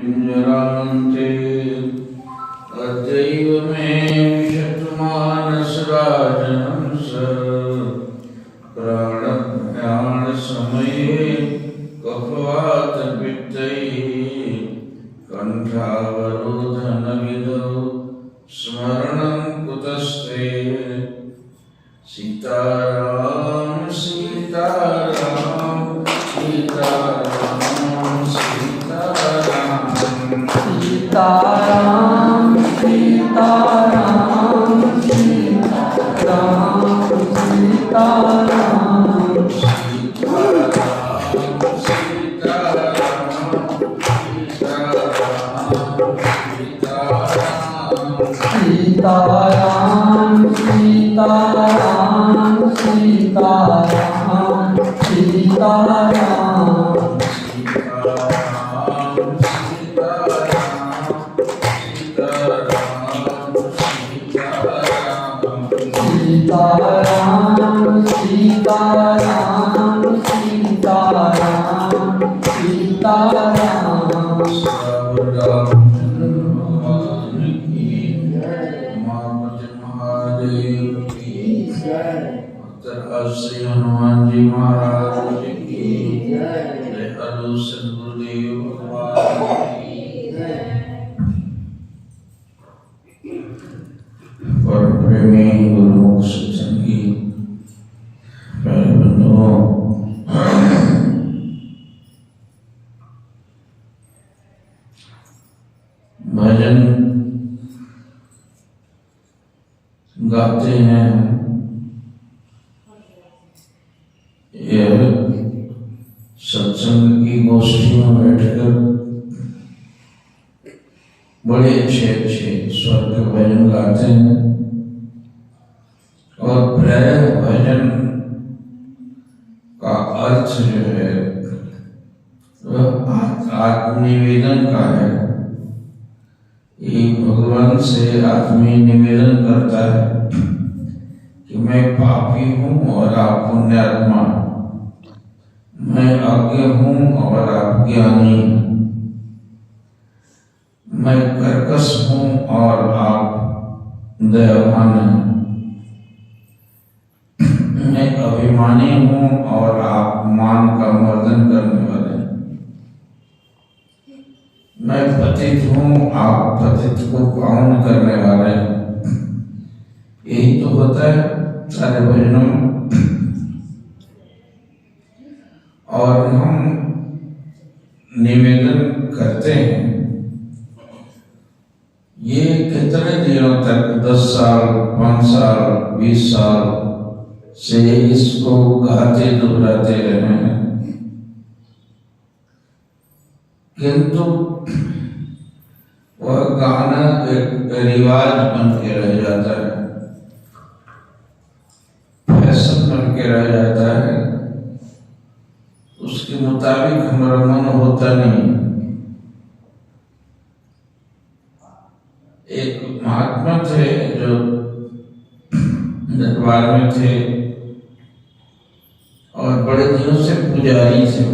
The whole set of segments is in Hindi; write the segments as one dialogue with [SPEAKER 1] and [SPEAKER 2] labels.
[SPEAKER 1] पिञ्जरान्ते अद्यैव मे विशतमानसराजनं स प्राणप्रयाणसमये कफवातपित्तैः कण्ठावरोधनविधौ स्मरणं कुतस्ते। सीताराम सीताराम सीताराम सीताराम
[SPEAKER 2] सीताराम सीताराम सीताराम सीताराम सीताराम सीताराम सीताराम सीताराम सीताराम सीताराम सीताराम
[SPEAKER 1] श्री हनुमान जी महाराज की जय। हेलो सद्गुरुदेव भगवान की जय। परम प्रेमी गुरुमुख सत्संगी प्यारे बंधुओं, भजन गाते हैं। यह सत्संग की गोष्ठी में बैठकर बड़े अच्छे अच्छे स्वर के भजन गाते हैं और प्राय भजन का अर्थ जो है वह आत्मनिवेदन का है। ये भगवान से आदमी निवेदन करता है कि मैं पापी हूँ और आप पुण्यात्मा, मैं अज्ञ हूँ और आप ज्ञानी, मैं कर्कश हूँ और आप दयावान हैं, मैं अभिमानी हूँ और आप मान का मर्दन करने वाले हैं, मैं पतित हूँ, आप पतित को पावन करने वाले हैं। यही तो होता है सारे भजनों में। और हम निवेदन करते हैं। ये कितने दिनों तक 10 साल 5 साल 20 साल से इसको गाते दोहराते रहे हैं, किंतु वह गाना एक रिवाज बन के रह जाता है, फैशन बन के रह जाता है। उसके मुताबिक हमारा मन होता नहीं। एक महात्मा थे जो दरबार में थे और बड़े दिनों से पुजारी थे।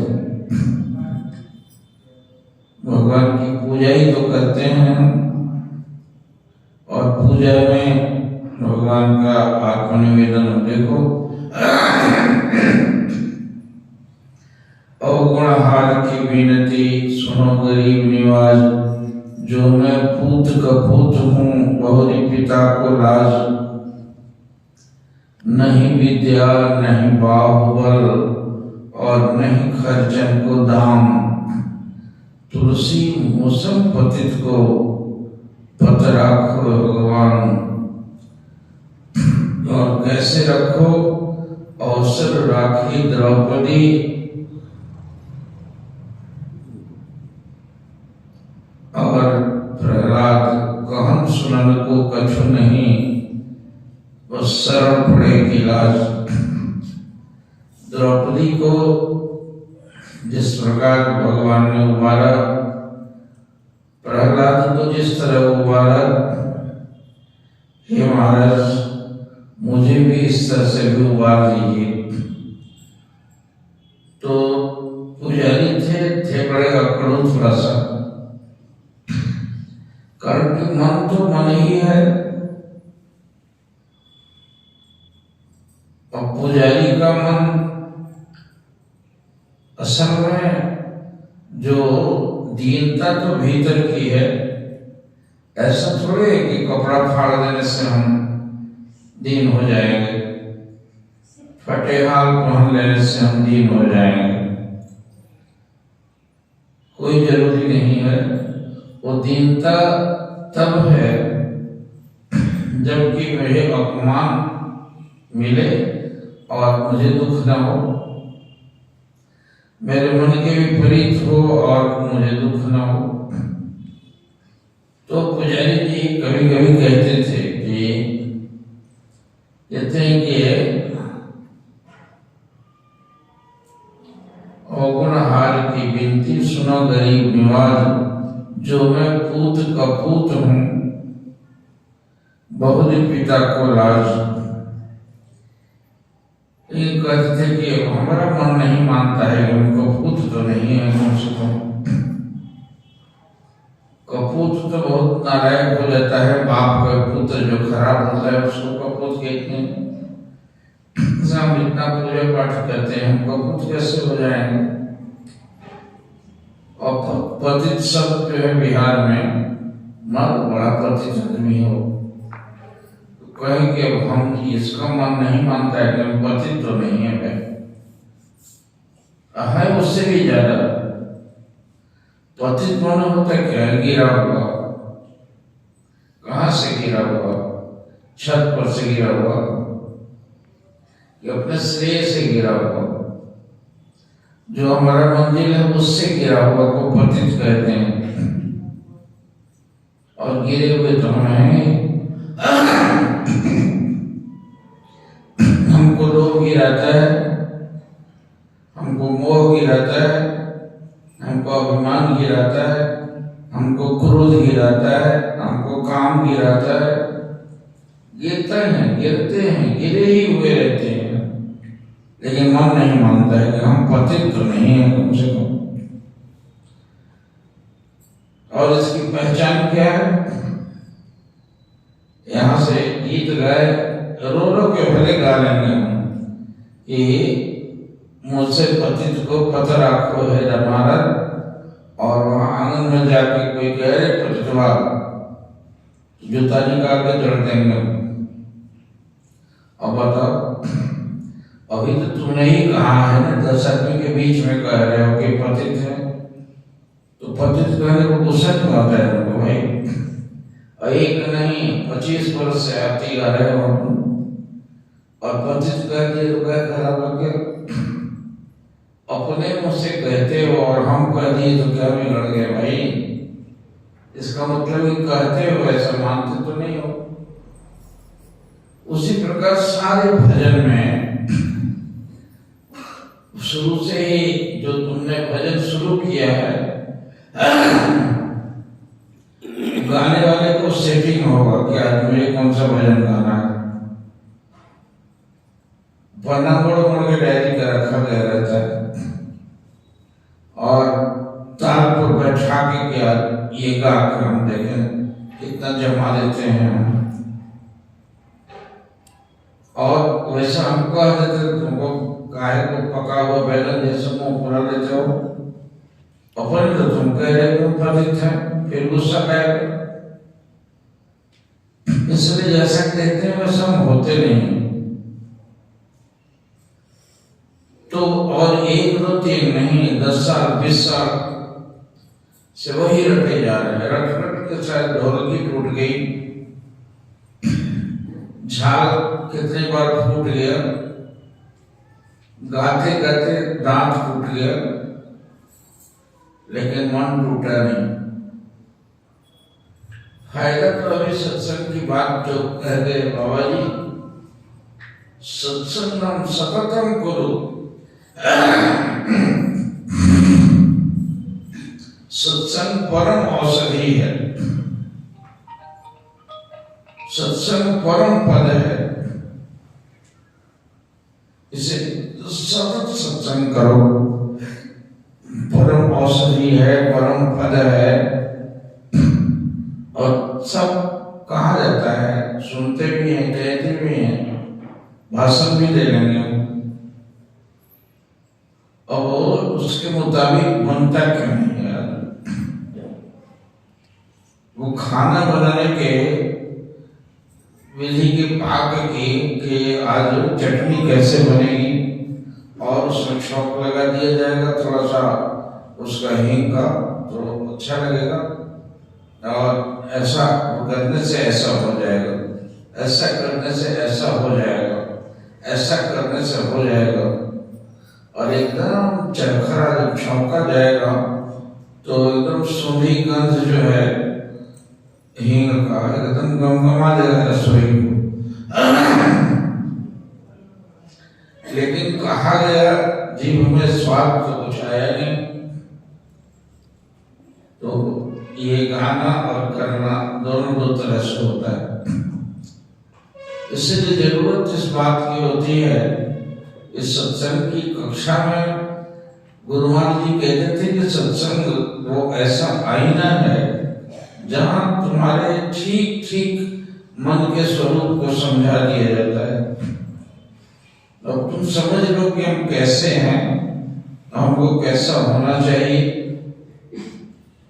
[SPEAKER 1] भगवान की पूजा ही तो करते हैं और पूजा में भगवान का आत्मनिवेदन देखो। अवगुणहार की विनती सुनो गरीब निवाज, जो मैं पूत कपूत हूँ बहुरी पिता को लाज। नहीं विद्या नहीं बाहुबल और नहीं खर्चन को दाम, तुलसी मौसम पतित को पत राखो भगवान। और कैसे रखो अवसर राखी द्रौपदी, और प्रहलाद कहन सुनन को कछु नहीं, बस शरण पड़ेगी लाज। द्रौपदी को जिस प्रकार भगवान ने उबारा, प्रहलाद को जिस तरह उबारा, हे महाराज मुझे भी इस तरह से भी उबार दीजिए। तो पुजारी थे बड़े अकड़ू थोड़ा सा, कारण कि मन तो मन ही है, और पुजारी का मन असल में जो दीनता तो भीतर की है। ऐसा थोड़े है कि कपड़ा फाड़ देने से हम दीन हो जाएंगे, फटे हाल पहन लेने से हम दीन हो जाएंगे, कोई जरूरी नहीं है। वो दीनता तब है जबकि मुझे अपमान मिले और मुझे दुख न हो, मेरे मन के विपरीत हो और मुझे दुख न हो। तो पुजारी जी कभी कभी कहते थे कि गुणहार की विनती सुनो गरीब निवाज, जो मैं पूत कपूत हूँ बहुत पिता को लाज। ये कहते थे कि हमारा मन नहीं मानता है, उनको कपूत तो नहीं है कम से कम। कपूत तो बहुत नालायक हो जाता है, बाप का पुत्र जो खराब होता है उसको कपूत कहते हैं। हम इतना पूजा पाठ करते हैं, हम कपूत कैसे हो जाएंगे? और पतित शब्द जो है बिहार में, मत बड़ा पतित आदमी हो, कहें कि अब हम इसका मन नहीं मानता है कि पतित तो नहीं है भाई, है उससे भी ज्यादा। पतित मानो होता क्या? गिरा हुआ। कहां से गिरा हुआ? छत पर से गिरा हुआ कि अपने श्रेय से गिरा हुआ? जो हमारा मंदिर है उससे गिरा हुआ को पतित कहते हैं। और गिरे हुए तो हम हैं। हमको लोभ गिराता है, हमको मोह गिराता है, हमको अभिमान गिराता है, हमको क्रोध गिराता है, हमको काम गिराता है। गिरते हैं, गिरे ही हुए रहते हैं, लेकिन मन नहीं मानता है कि हम पतित तो नहीं है कम से कम। और इसकी पहचान क्या है? यहां से गीत गाए, रो रो के भले गा लेंगे हम कि मुझसे पतित को पत्थर आंखो है हमारा, और वहां आंगन में जाके कोई कह रहे पतितवा, जूता निकाल के जड़ देंगे। अब बताओ, अभी तो तुमने ही कहा है ना, 10 आदमी के बीच में कह रहे हो कि पतित है, तो पतित कहने को गुस्सा क्यों आता है तुमको भाई? एक नहीं 25 वर्ष से आती आ रहे हो और पतित कह दिए तो क्या खराब लगे? अपने मुझसे कहते हो और हम कह दिए तो क्या बिगड़ गए भाई? इसका मतलब ये कहते हो, ऐसा मानते तो नहीं हो। उसी प्रकार सारे भजन में शुरू से ही जो तुमने भजन शुरू किया है, गाने वाले को सेटिंग होगा कि आज मुझे कौन सा भजन गाना है। वरना मोड़ के डायरी का रखा गया रहता है और ताल पर बैठा के क्या ये गा कर हम देखें कितना जमा देते हैं हम। और वैसा हम कह देते तुमको गाय को पका हुआ बैगन जैसे मुंह पूरा लेते हो, अपने तो तुम कह रहे हो पतित है, फिर गुस्सा आएगा। इसलिए जैसा कहते हैं वैसा हम होते नहीं। तो और 1 2 3 नहीं, 10 साल 20 साल से वही रटे जा रहे हैं। रट रट के शायद ढोलकी टूट गई, झाल कितनी बार फूट गया, गाते गाते दांत टूट गया, लेकिन मन टूटा नहीं। फायदा तो अभी सत्संग की बात जो कह गए बाबा जी, सत्संगम सततम करो। सत्संग परम औषधि है, सत्संग परम पद है। इसे सतत सत्संग करो, परम औषधि है, परम पद है। और सुनते भी हैं, कहते भी हैं, भाषण भी दे लेंगे, और वो उसके मुताबिक बनता क्यों नहीं यार? वो खाना बनाने के विधि के पाक की कि आज चटनी कैसे बनेगी, और उसमें छौंक लगा दिया जाएगा थोड़ा सा उसका हींग का, तो अच्छा लगेगा, और ऐसा करने से ऐसा हो जाएगा, ऐसा करने से ऐसा हो जाएगा, ऐसा करने से हो जाएगा, और एकदम चरखरा जब छौंका जाएगा तो एकदम सूंधी गंध जो है हींग का एकदम गमगमा देगा रसोई को। लेकिन कहा गया जीभ में स्वाद तो कुछ आया नहीं। तो ये गाना और करना दोनों दो तरह से होता है। इसलिए जरूरत इस बात की होती है, इस सत्संग की कक्षा में गुरु महाराज जी कहते थे कि सत्संग वो ऐसा आईना है जहां तुम्हारे ठीक ठीक मन के स्वरूप को समझा दिया जाता है। अब तुम समझ लो कि हम कैसे हैं, हमको कैसा होना चाहिए,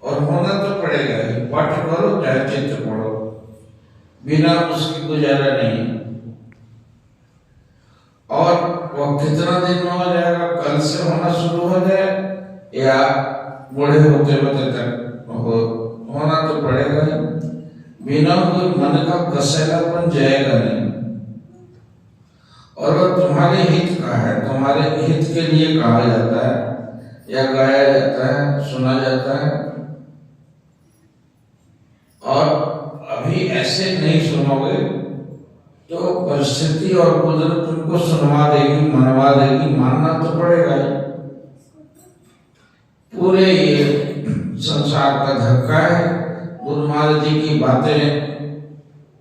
[SPEAKER 1] और होना तो पड़ेगा ही, पाठ करो चाहे चित्र पढ़ो, बिना उसकी गुजारा नहीं। और वो कितना दिन में हो जाएगा, कल से होना शुरू हो जाए या बूढ़े होते होते तक होना तो पड़ेगा ही, बिना कोई मन का कसेलापन जाएगा नहीं। और वो तुम्हारे हित का है, तुम्हारे हित के लिए कहा जाता है या गाया जाता है, सुना जाता है। और अभी ऐसे नहीं सुनोगे तो परिस्थिति और कुदरत तुमको सुनवा देगी, मनवा देगी, मानना तो पड़ेगा ही। पूरे ये संसार का धक्का है। गुरु महाराज जी की बातें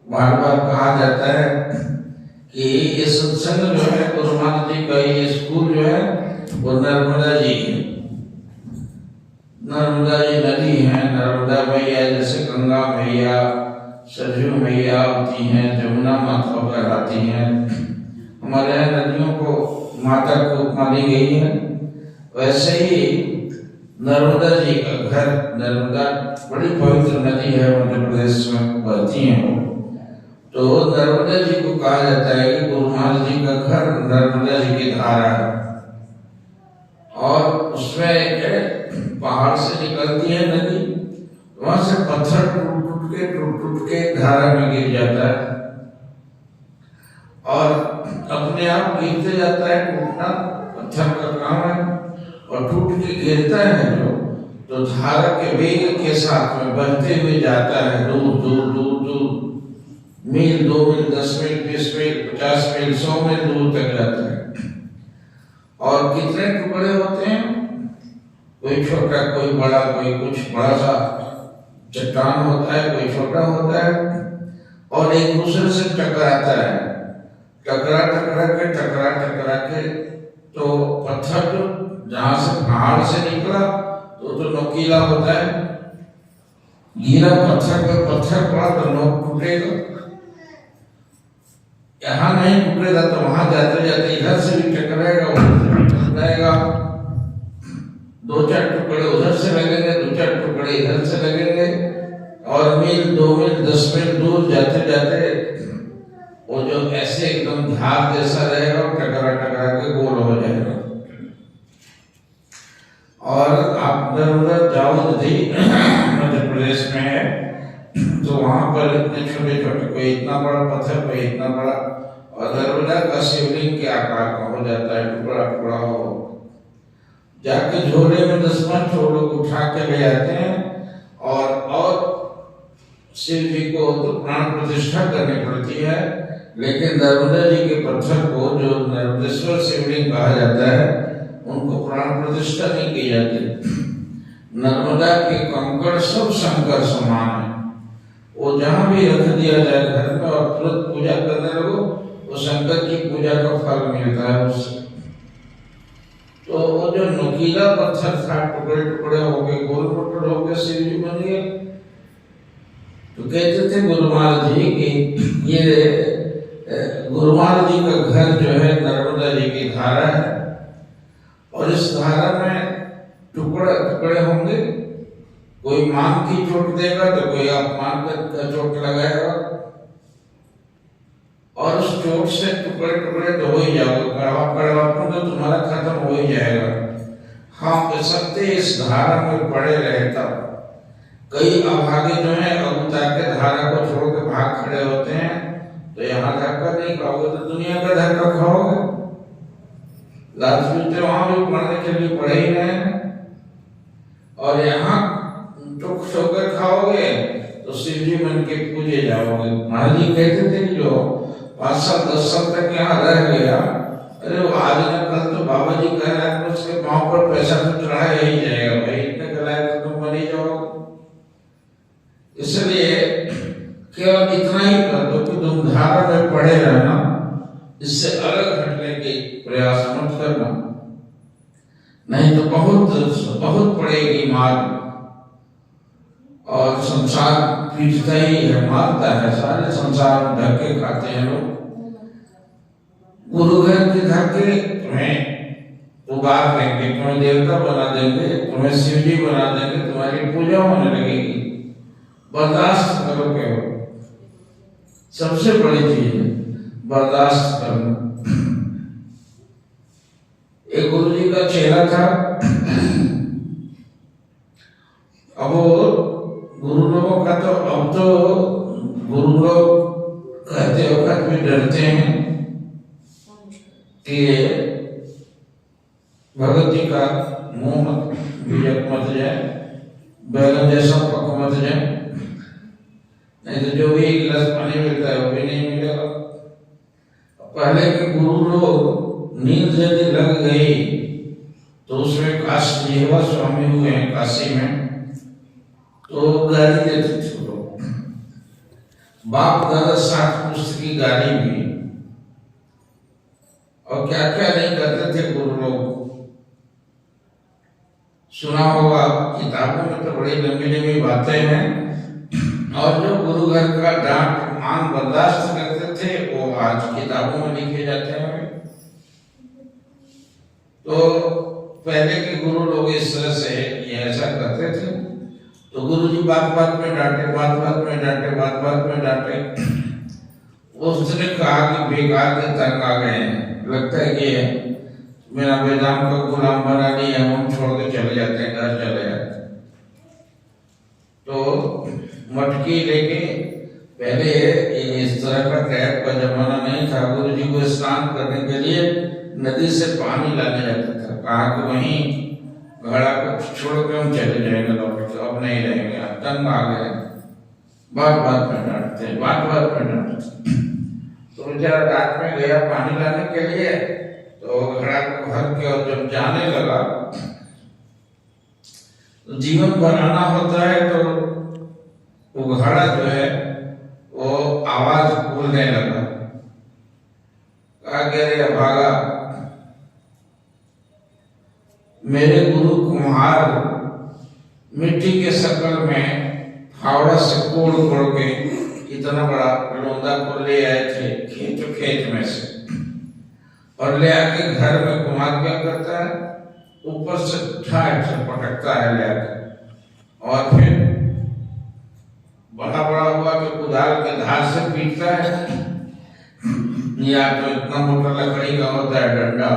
[SPEAKER 1] बार बार कहा जाता है कि ये सत्संग जो है, गुरु महाराज जी का ये स्कूल जो है वो नर्मदा जी है। नर्मदा जी नदी है, नर्मदा मैया जैसे गंगा मैया, सरयू मैया होती हैं, जमुना माता कहलाती हैं। हमारे यहाँ नदियों को माता को उपमा दी गई है। वैसे ही नर्मदा जी का घर, नर्मदा बड़ी पवित्र नदी है, मध्य प्रदेश में बहती है। तो नर्मदा जी को कहा जाता है कि गुरु महाराज जी का घर नर्मदा जी की धारा है, और उसमें पहाड़ से निकलती है नदी, वहां से पत्थर टूट टूट के धारा में गिर जाता है, और अपने आप गिरते जाता है। टूटना पत्थर का काम है, और टूट के गिरता है जो, तो धारा के वेग के साथ में बहते हुए जाता है दूर दूर दूर दूर, मील, 2 मील, 10 मील, 20 मील, 50 मील, 100 मील दूर तक जाता है। और कितने टुकड़े होते हैं, कोई छोटा, कोई बड़ा, कोई कुछ बड़ा सा चट्टान होता है, कोई छोटा होता है, और एक दूसरे से टकराता है। टकरा के तो पत्थर जो जहां से पहाड़ से निकला तो नोकीला होता है, गिरा पत्थर पर पत्थर पड़ा तो नोक टूटेगा। यहाँ नहीं टूटेगा तो वहां जाते जाते इधर से भी टकराएगा, उधर से भी टकराएगा। 2-4 टुकड़े उधर से लगेंगे, 2-4 टुकड़े इधर से लगेंगे, और मील, 2 मील, 10 मील दूर जाते जाते वो जो ऐसे एकदम धार जैसा रहेगा, टकरा के गोल हो जाएगा। और आप उधर जाओ नदी मध्य प्रदेश में है, तो वहां पर इतने छोटे छोटे, कोई इतना बड़ा पत्थर, कोई इतना बड़ा, और नर्मदा का शिवलिंग के आकार का हो जाता है, टुकड़ा टुकड़ा हो जाके झोले में 10-5 लोग उठा के ले आते हैं, और शिव जी को तो प्राण प्रतिष्ठा करनी पड़ती है। लेकिन नर्मदा जी के पत्थर को, जो नर्मदेश्वर शिवलिंग कहा जाता है, उनको प्राण प्रतिष्ठा नहीं की जाती। नर्मदा के कंकड़ सब शंकर समान है, वो जहां भी रख दिया जाए घर में और तुरंत पूजा करने लगो, वो शंकर की पूजा का फल मिलता है उससे। तो वो जो नुकीला पत्थर था, टुकड़े टुकड़े हो गए, गोल टुकड़े हो गए, शिव जी बन गए। तो कहते थे गुरुमाल जी कि ये गुरुमाल जी का घर जो है नर्मदा जी की धारा है और इस धारा में टुकड़े टुकड़े होंगे। कोई मान की चोट देगा तो कोई अपमान का चोट लगाएगा और उस चोट से टुकड़े टुकड़े तो हो ही जाओगे। कड़वा कड़वापन तो तुम्हारा खत्म हो ही जाएगा। हाँ सत्य इस धारा में पड़े रहे तब। कई अभागे जो है अबूता के धारा को छोड़ के भाग खड़े होते हैं तो यहाँ धक्का नहीं खाओगे तो दुनिया का धक्का खाओगे। लाजमी वहां भी पढ़ने के लिए पढ़े ही रहे और यहाँ टुक ठोकर खाओगे तो शिव जी मन के पूजे जाओगे। महाराज जी कहते थे कि जो 5 साल 10 साल तक यहाँ रह गया, अरे वो आज न कल तो बाबा जी कह रहे हैं उसके पाँव पर पैसा तो चढ़ाया ही जाएगा भाई, इतने गलाए तो तुम बनी जाओगे। इसलिए केवल इतना ही कर दो कि तुम धारा में पड़े रहना, इससे अलग हटने की प्रयास मत करना, नहीं तो बहुत पड़ेगी मार। और संसार पीटता ही है, मारता है, सारे संसार में धक्के खाते हैं लोग। गुरु घर के धक्के तुम्हें उबार देंगे, तुम्हें देवता बना देंगे, तुम्हें शिव जी बना देंगे, तुम्हारी पूजा होने लगेगी। बर्दाश्त करो। केवल सबसे बड़ी चीज है बर्दाश्त करना। एक गुरु जी का चेहरा था, अब गुरु लोगों का तो अब तो गुरु लोग कहते वक्त भी डरते हैं कि भगत जी का मुंह बीजक मत जाए, बैगन जैसा पक मत जाए, नहीं तो जो भी एक गिलास पानी मिलता है वो भी नहीं मिलेगा। पहले के गुरु लोग नींद यदि लग गई तो उसमें काशी जीवा स्वामी हुए हैं काशी में, तो गाली देते थे लोग। बाप दादा 60 पुस्त की गाली भी, और क्या क्या नहीं करते थे गुरु लोग। सुना होगा किताबों में तो बड़ी लंबी लंबी बातें हैं, और जो गुरु घर का डांट मान बर्दाश्त करते थे वो आज किताबों में लिखे जाते हैं। तो पहले के गुरु लोग इस तरह से ये ऐसा करते थे, तो गुरु जी बात बात में डांटे, बात बात में डांटे, बात बात में डांटे। उसने कहा कि बेकार के तंग आ गए हैं, लगता है कि मेरा बेदाम का गुलाम बना लिया, हम छोड़ के चले जाते हैं, घर चले जाते हैं। तो मटकी लेके, पहले इस तरह का टैप का जमाना नहीं था, गुरु जी को स्नान करने के लिए नदी से पानी लाने जाता था। कहा कि वहीं घड़ा को छोड़ के हम चले जाएंगे लौट के, अब नहीं रहेंगे, तंग आ गए। बात बात में डांटते, बात बात में डांटते। तो बेचारा रात में गया पानी लाने के लिए, तो घड़ा को भर के और जब जाने लगा, तो जीवन बनाना होता है तो वो घड़ा जो है वो आवाज बोलने लगा। कहा रे भागा, मेरे गुरु कुम्हार मिट्टी के शक्ल में फावड़ा से कोड़ कोड़ के इतना बड़ा लोंदा को ले आए थे खेत में से, और ले आके घर में कुम्हार क्या करता है, ऊपर से ठाठ से पटकता है ले आके, और फिर बड़ा बड़ा हुआ कि कुदाल के धार से पीटता है, या तो इतना मोटा लकड़ी का होता है डंडा,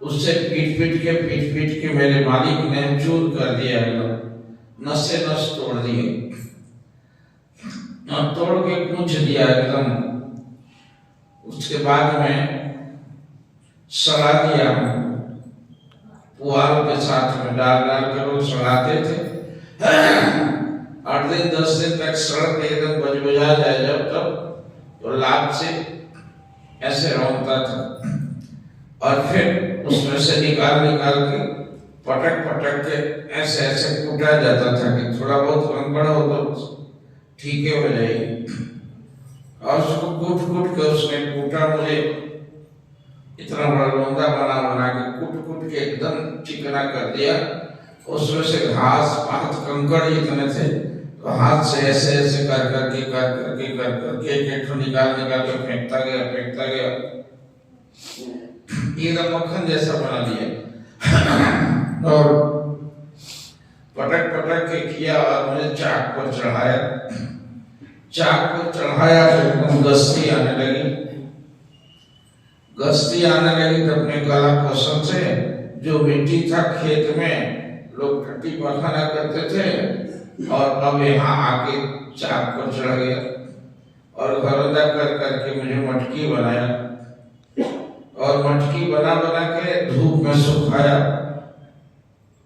[SPEAKER 1] उससे पीट पीट के मेरे मालिक ने चूर कर दिया, नस से नस तोड़ दिए, और तोड़ के पूछ दिया एकदम। उसके बाद में सड़ा दिया, पुआल के साथ में डाल के लोग सड़ाते थे। 8 दिन 10 दिन तक सड़ के एकदम बजबजा जाए जब तब, तो लाभ से ऐसे रौंदता था, और फिर उसमें से निकाल के पटक के ऐसे कूटा जाता था कि थोड़ा बहुत कंकड़ हो तो ठीक हो जाएगी। और उसको कूट के उसने कूटा, मुझे इतना बड़ा लोंदा बना के कूट के एकदम चिकना कर दिया। उसमें से घास पात कंकड़ जितने थे तो हाथ से ऐसे ऐसे कर करके एक निकाल के फेंकता गया एकदम मक्खन जैसा बना लिया और पटक के किया और मुझे चाक पर चढ़ाया तो एकदम गस्ती आने लगी तो अपने कला कौशल से जो मिट्टी था खेत में लोग टट्टी पखाना करते थे और अब यहाँ आके चाक पर चढ़ गया और घरोदा कर करके मुझे मटकी बनाया और मटकी बना के धूप में सुखाया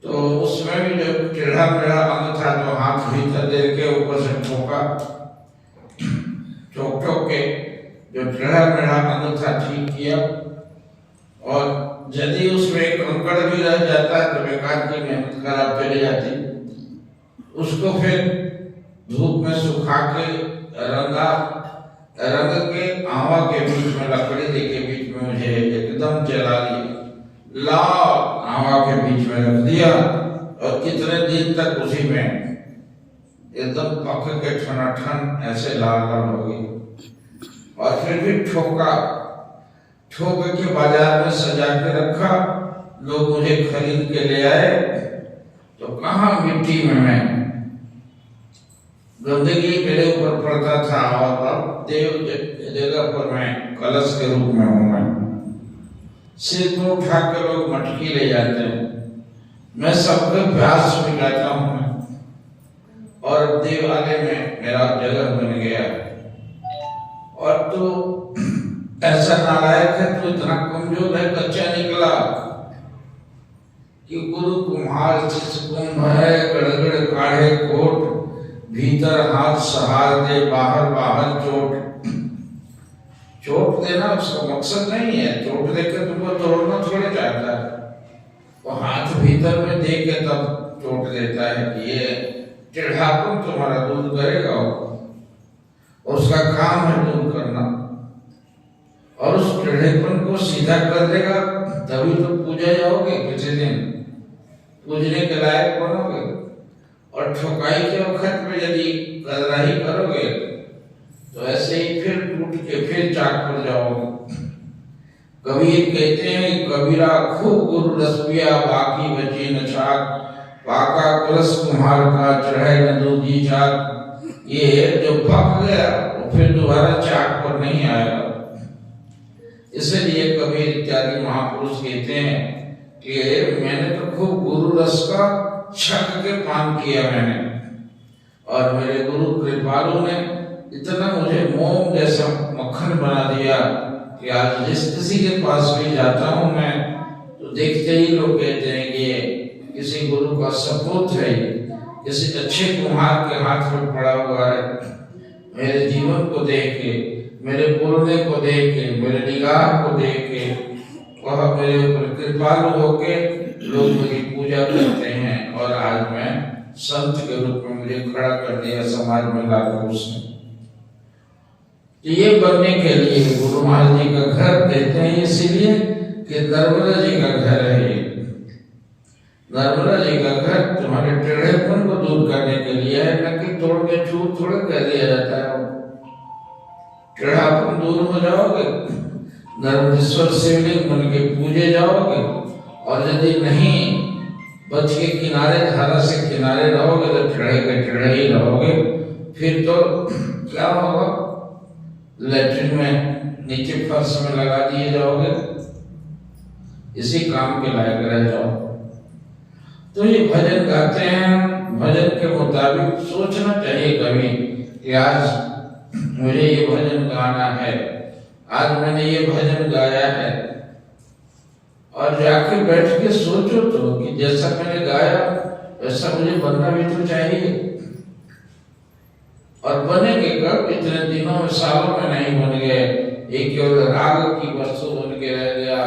[SPEAKER 1] तो उसमें भी जो टेढ़ा मेढ़ा अंग था तो हाथ भीतर दे के ऊपर से ठोका ठोक के जो टेढ़ा मेढ़ा अंग था ठीक किया और यदि उसमें एक कंकड़ भी रह जाता है तो बेकार की मेहनत खराब चली जाती उसको फिर धूप में सुखा के रंग के आवा के बीच में लकड़ी के बीच में मुझे एकदम जला दिया लाल आवा के बीच में रख दिया और कितने दिन तक उसी में एकदम पक के ठन ऐसे लाल हो गई और फिर भी ठोक के बाजार में सजा के रखा लोग मुझे खरीद के ले आए तो कहाँ मिट्टी में मैं गंदगी मेरे ऊपर पड़ता था और अब देव जगह पर मैं कलश के रूप में हूँ मैं सिर को उठा के लोग मटकी ले जाते हैं मैं सबके प्यास मिटाता हूँ और देवालय में मेरा जगह बन गया और तो ऐसा नालायक है तो इतना कमजोर है कच्चा निकला कि गुरु कुम्हार कुंभ है गड़गड़ काढ़े कोट भीतर हाथ सहार दे बाहर चोट देना उसका मकसद नहीं है चोट देकर तुमको तोड़ना थोड़े चाहता है वो हाथ भीतर में दे के तब चोट देता है कि ये टेढ़ापन तुम्हारा दूर करेगा और उसका काम है दूर करना और उस टेढ़ेपन को सीधा कर देगा तभी तो पूजा जाओगे किसी दिन पूजने के लायक बनोगे और ठोकाई के वक्त में यदि कदराही करोगे तो ऐसे ही फिर टूट के फिर चाक पर जाओगे कबीर कहते हैं कबीरा खूब गुरु रस पिया बाकी बची न छाक पाका कुलस कुम्हार का चढ़े न दूधी चाक ये जो पक गया वो फिर दोबारा चाक पर नहीं आएगा इसलिए कबीर इत्यादि महापुरुष कहते हैं कि मैंने तो खूब गुरु रस का छक के पान किया मैंने और मेरे गुरु कृपालु ने इतना मुझे मोम जैसा मक्खन बना दिया कि आज जिस किसी के पास भी जाता हूँ मैं तो देखते ही लोग कहते हैं कि ये किसी गुरु का सपूत है किसी अच्छे कुम्हार के हाथ में पड़ा हुआ है मेरे जीवन को देख के मेरे बोलने को देख के मेरे निगाह को देख के वह मेरे ऊपर कृपालु होके लोग मेरी पूजा करते हैं और आज मैं संत के रूप में मुझे खड़ा कर दिया समाज में लाकर उसने ये बनने के लिए गुरु महाराज जी का घर देते हैं इसीलिए कि नर्मदा जी का घर है ये नर्मदा जी का घर तुम्हारे टेढ़ेपन को दूर करने के लिए है न कि तोड़ के चूर थोड़े कर दिया जाता है टेढ़ापन दूर हो जाओगे नर्मदेश्वर शिवलिंग बन के पूजे जाओगे और यदि नहीं बच के किनारे धारा से किनारे रहोगे तो टेढ़े ही रहोगे फिर तो क्या होगा लेटरिन में नीचे फर्श में लगा दिए जाओगे इसी काम के लायक रह जाओ तो ये भजन गाते हैं भजन के मुताबिक सोचना चाहिए कभी कि आज मुझे ये भजन गाना है आज मैंने ये भजन गाया है और जाके बैठ के सोचो तो कि जैसा मैंने गाया वैसा मुझे बनना भी तो चाहिए और बनेंगे कब इतने दिनों में सालों में नहीं बन गए एक केवल राग की वस्तु बन के रह गया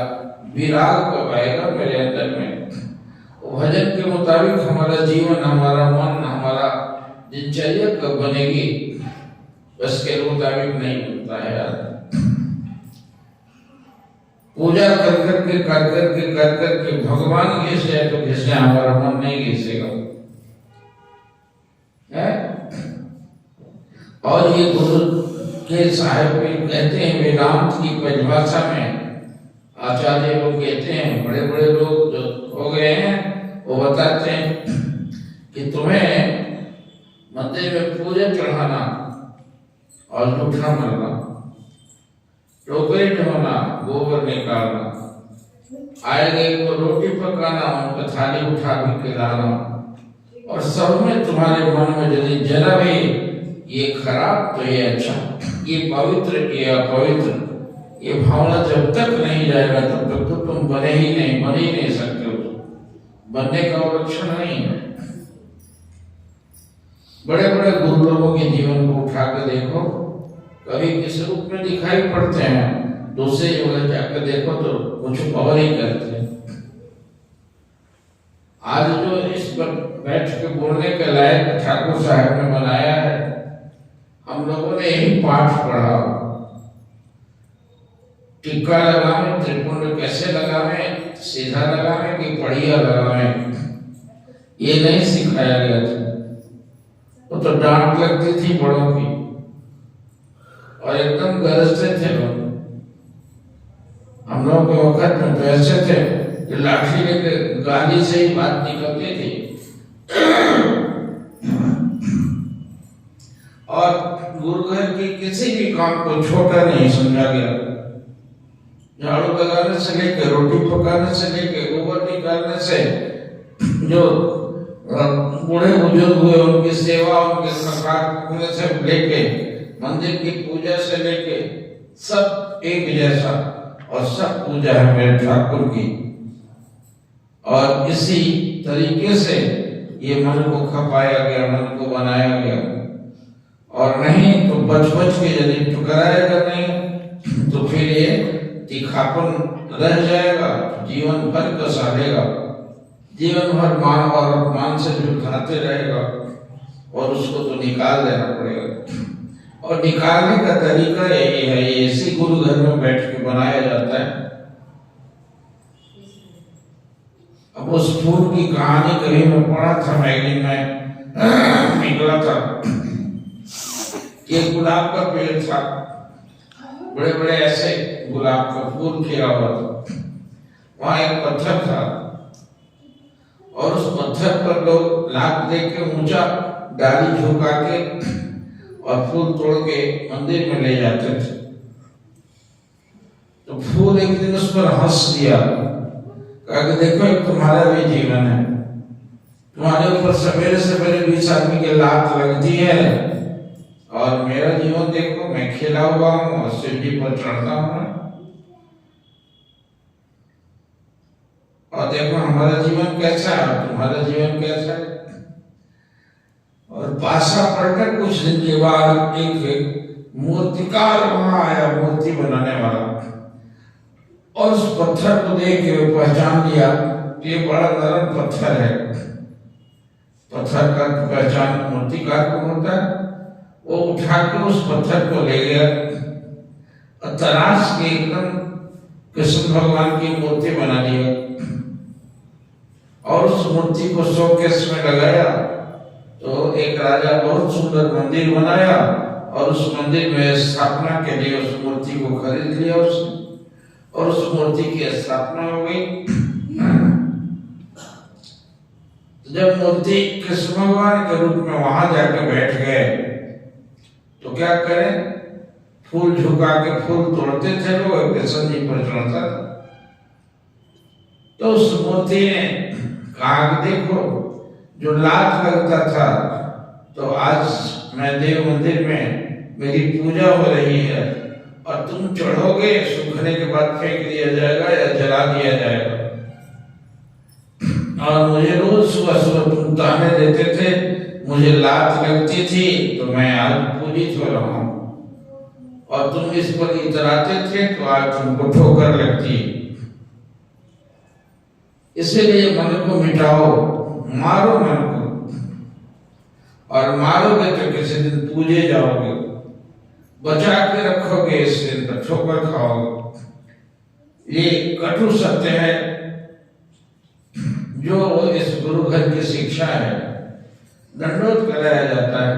[SPEAKER 1] विराग कब आएगा मेरे अंदर में भजन के मुताबिक हमारा जीवन हमारा मन हमारा दिनचर्या कब बनेगी उसके मुताबिक नहीं बनता है यार पूजा कर के भगवान घिस जाए तो घिस जाए हमारा मन नहीं घिसेगा है और ये गुरु के साहिब भी कहते हैं, वेदांत की परिभाषा में आचार्य लोग कहते हैं, बड़े बड़े लोग जो हो गए हैं वो बताते हैं कि तुम्हें मंदिर में पूजा चढ़ाना और जूठा मरना, टोकरी ढोना, गोबर निकालना, आए गए को रोटी पकाना, उनको थाली उठा के खिलाना, और सब में तुम्हारे मन में यदि जरा भी ये खराब तो ये अच्छा, ये पवित्र ये अपवित्र, ये भावना जब तक नहीं जाएगा तब तक तो तुम बन ही नहीं सकते हो। बनने का लक्षण नहीं है। बड़े बड़े गुरु लोगों के जीवन को उठा कर देखो, कभी किस रूप में दिखाई पड़ते हैं, दूसरे जगह जाकर देखो तो कुछ और ही करते हैं। आज जो इस पर बैठ के बोलने के लायक ठाकुर साहब ने बनाया है, हम लोगों ने यही पाठ पढ़ा। टिक्का लगावे, त्रिपुंड कैसे लगावे, सीधा लगावे कि बढ़िया लगावे, ये नहीं सिखाया गया था। वो तो डांट लगती थी बड़ों की और एकदम गरजते थे लोग। हम लोग के वक्त में तो ऐसे थे कि लाठी लेके गाली से ही बात निकलती थी। और गुरु घर के किसी भी काम को छोटा नहीं समझा गया। झाड़ू लगाने से लेकर, रोटी पकाने से लेकर, गोबर निकालने से, जो बूढ़े बुजुर्ग हुए उनकी सेवा, उनके मकान से लेके, मंदिर की पूजा से लेके, सब एक जैसा और सब पूजा है मेरे ठाकुर की। और इसी तरीके से ये मन को खपाया गया, मन को बनाया गया। और नहीं तो बच बच के यदि ठुकराएगा नहीं तो फिर ये तीखापन रह जाएगा, जीवन भर कसालेगा, जीवन भर मान और अपमान से जुझाते रहेगा, और उसको तो निकाल देना पड़ेगा। और निकालने का तरीका यही है, ये इसी गुरु घर में बैठ के बनाया जाता है। अब उस फूल की कहानी कहीं मैं पढ़ा था, मैगजीन में निकला था कि एक गुलाब का पेड़ था, बड़े बड़े ऐसे गुलाब का फूल खिला हुआ था। वहां एक पत्थर था और उस पत्थर पर लोग लात दे के ऊंचा डाली झुका के और फूल तोड़ के मंदिर में ले जाते थे। तो फूल एक दिन उस पर हंस दिया, कहा कि देखो एक तुम्हारा भी जीवन है, तुम्हारे ऊपर सवेरे सवेरे 20 आदमी के लात लगती है, और मेरा जीवन देखो, मैं खिला हुआ हूं और शिव जी पर चढ़ता हूं। और देखो हमारा जीवन कैसा है, तुम्हारा जीवन कैसा है। और पासा पढ़कर कुछ दिन के बाद एक मूर्तिकार वहां आया, मूर्ति बनाने वाला, और उस पत्थर को देख के पहचान लिया ये बड़ा नरम पत्थर है। पत्थर का पहचान मूर्तिकार को होता है। वो उठा के उस पत्थर को ले गया और तराश के एकदम कृष्ण भगवान की मूर्ति बना दिया, और उस मूर्ति को शोकेस में लगाया। तो एक राजा बहुत सुंदर मंदिर बनाया और उस मंदिर में स्थापना के लिए उस मूर्ति को खरीद लिया उसने, और उस मूर्ति की स्थापना हो गई। जब मूर्ति कृष्ण भगवान के रूप में वहां जाकर बैठ गए तो क्या करें, फूल झुका के फूल तोड़ते थे लोग, कृष्ण जी पर चढ़ता था। तो उस मूर्ति ने कहा कि देखो जो लात लगता था, तो आज मैं देव मंदिर में मेरी पूजा हो रही है, और तुम चढ़ोगे, सूखने के बाद फेंक दिया जाएगा या जला दिया जाएगा। और मुझे रोज सुबह सुबह तुम ताने देते थे, मुझे लात लगती थी, तो मैं आज पूजित हो रहा हूं, और तुम इस पर इतराते थे तो आज तुमको ठोकर लगती। इसीलिए मन को मिटाओ, मारो मन को, और मारोगे तो किसी दिन पूजे जाओगे, बचा के रखोगे इस दिन तक ठोकर खाओगे। ये कटु सत्य है जो इस गुरु घर की शिक्षा है। दंडोत कराया जाता है,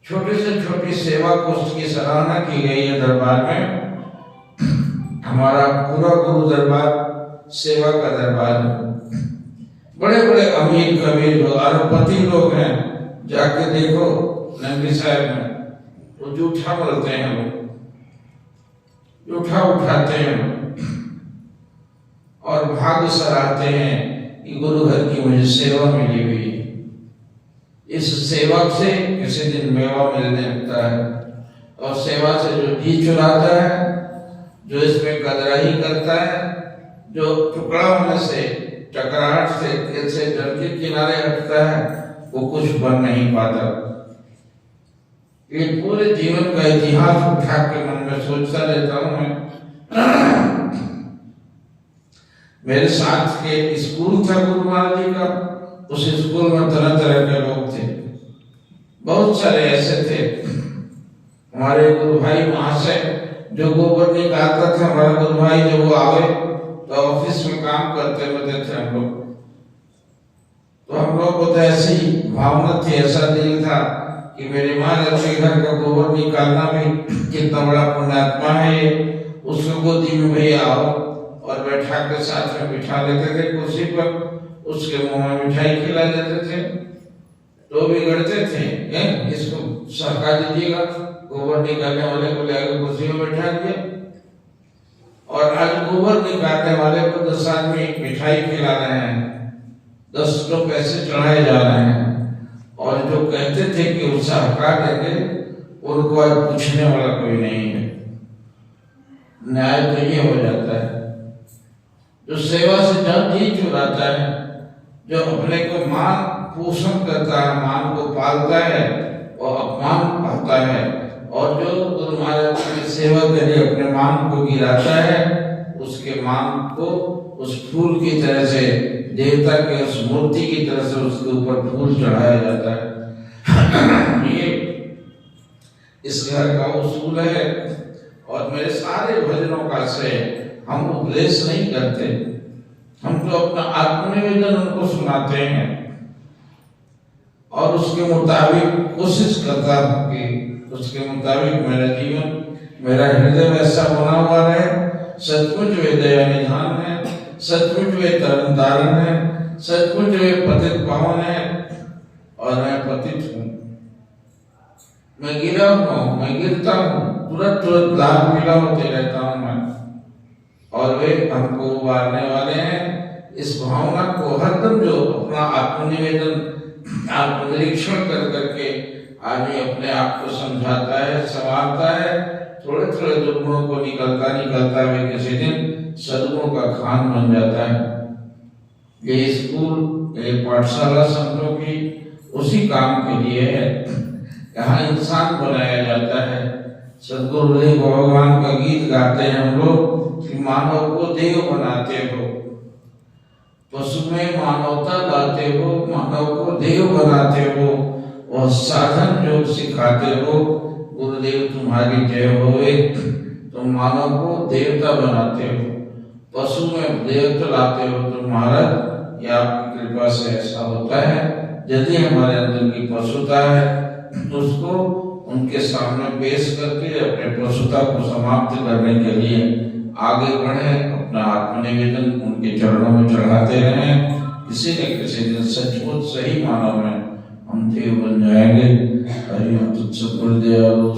[SPEAKER 1] छोटी से छोटी सेवा को उसकी सराहना की गई है दरबार में। हमारा पूरा गुरु दरबार सेवा का दरबार है। बड़े बड़े अमीर कबीर लोग, अरबपति लोग हैं, जाके देखो नंदी साहब में, वो जूठा बोलते हैं, लोग जूठा उठाते हैं और भाग सराहते हैं कि गुरु घर की मुझे सेवा मिली हुई है। इस सेवा से किसी दिन मेवा मिलने लगता है, और सेवा से जो जी चुराता है, जो इसमें कदराही करता है, जो टुकड़ा होने से, टकराहट से, दिल से जल के किनारे हटता है, वो कुछ बन नहीं पाता। ये पूरे जीवन का इतिहास उठा के मन में सोचता रहता हूं मैं। मेरे साथ के स्कूल था गुरु महाराज जी का, उस स्कूल में तरह तरह के लोग थे, बहुत सारे ऐसे थे। हमारे गुरु भाई महाशय जो गोबर निकालता था, हमारा गुरु भाई जब वो आवे तो ऑफिस में काम करते होते थे हम लोग, तो हम लोग को तो ऐसी भावना थी, ऐसा दिल था कि मेरे माँ लक्ष्मी घर का गोबर निकालना भी कितना बड़ा पुण्यात्मा है। उसको गोदी में भैया आओ और बैठा के साथ में बिठा लेते थे कुर्सी पर, उसके मुंह में मिठाई खिला देते थे, तो बिगड़ते थे, इसको सरका दीजिएगा, गोबर निकालने वाले को लेकर कुर्सी में बैठा दिया। और आज गोबर निकालने वाले को 10 आदमी मिठाई खिला रहे हैं, 10 तो पैसे चढ़ाए जा रहे हैं, और जो कहते थे कि उससे हटा देंगे, उनको आज पूछने वाला कोई नहीं है। न्याय तो ये हो जाता है, जो सेवा से जब जी चुराता है, जो अपने को मान पोषण करता है, मान को पालता है और अपमान पाता है, और जो गुरु महाराज की सेवा करे अपने मान को गिराता है, उसके मान को उस फूल की तरह से, देवता के उस मूर्ति की तरह से उसके ऊपर फूल चढ़ाया जाता है। ये इस घर का उसूल है। और मेरे सारे भजनों का से हम उपदेश नहीं करते, हम तो अपना आत्मनिवेदन उनको सुनाते हैं और उसके मुताबिक कोशिश करता हूँ कि उसके मुताबिक मेरा जीवन, मेरा हृदय वैसा बना हुआ रहे। सचमुच वे दया निधान है, सचमुच वे तरन तारण है, सचमुच वे पतित पावन है, और मैं पतित हूँ, मैं गिरा हूँ, मैं गिरता हूँ, तुरंत तुरंत लाभ मिला होते रहता हूँ मैं, और वे हमको उबारने वाले हैं। इस भावना को हरदम जो अपना आत्मनिवेदन, आत्मनिरीक्षण कर करके आदमी अपने आप को समझाता है, संवारता है, थोड़े थोड़े दुर्गुणों को निकलता वे किसी दिन सद्गुणों का खान बन जाता है। ये स्कूल, ये पाठशाला संतों की उसी काम के लिए है। यहाँ इंसान बनाया जाता है। सदगुरु भगवान का गीत गाते हैं हम लोग कि मानव को देव बनाते हो, पशु में मानवता लाते हो, मानव को देव बनाते हो, और साधन योग सिखाते हो। गुरुदेव तुम्हारी जय होवे, तुम मानव को देवता बनाते हो, पशु में देवता लाते हो। तुम महाराज, ये आपकी कृपा से ऐसा होता है। यदि हमारे अंदर की पशुता है तो उसको उनके सामने पेश करके अपने पशुता को समाप्त करने के लिए आगे बढ़े, अपना आत्मनिवेदन उनके चरणों में चढ़ाते रहें। किसी न किसी दिन सचमुच सही मानव में हम देव बन जाएंगे। हरि ओम। गुरुदेव